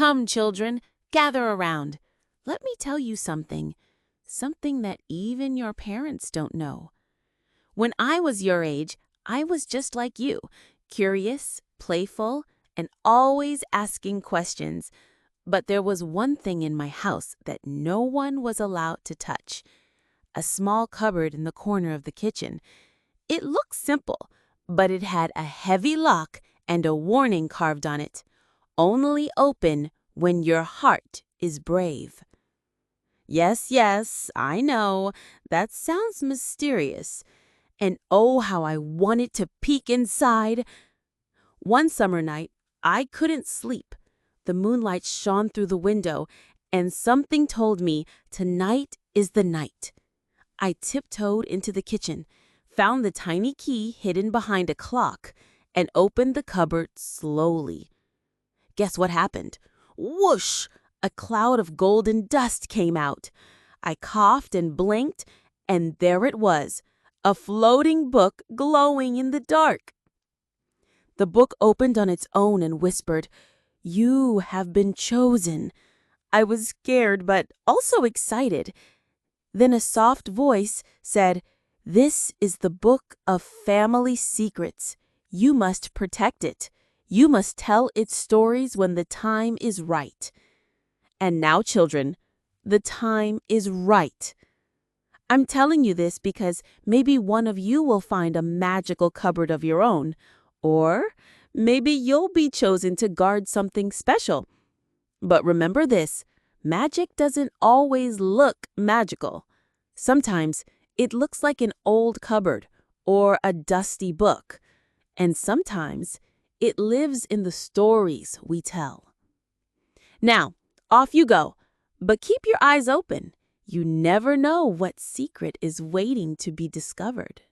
Come, children, gather around. Let me tell you something that even your parents don't know. When I was your age, I was just like you, curious, playful, and always asking questions. But there was one thing in my house that no one was allowed to touch: a small cupboard in the corner of the kitchen. It looked simple, but it had a heavy lock and a warning carved on it: only open when your heart is brave. Yes, I know, that sounds mysterious. And oh, how I wanted to peek inside. One summer night, I couldn't sleep. The moonlight shone through the window, and something told me tonight is the night. I tiptoed into the kitchen, found the tiny key hidden behind a clock, and opened the cupboard slowly. Guess what happened? Whoosh! A cloud of golden dust came out. I coughed and blinked, and there it was, a floating book glowing in the dark. The book opened on its own and whispered, "You have been chosen." I was scared, but also excited. Then a soft voice said, "This is the book of family secrets. You must protect it. You must tell its stories when the time is right." And now, children, the time is right. I'm telling you this because maybe one of you will find a magical cupboard of your own, or maybe you'll be chosen to guard something special. But remember this: magic doesn't always look magical. Sometimes it looks like an old cupboard or a dusty book. And sometimes it lives in the stories we tell. Now, off you go, but keep your eyes open. You never know what secret is waiting to be discovered.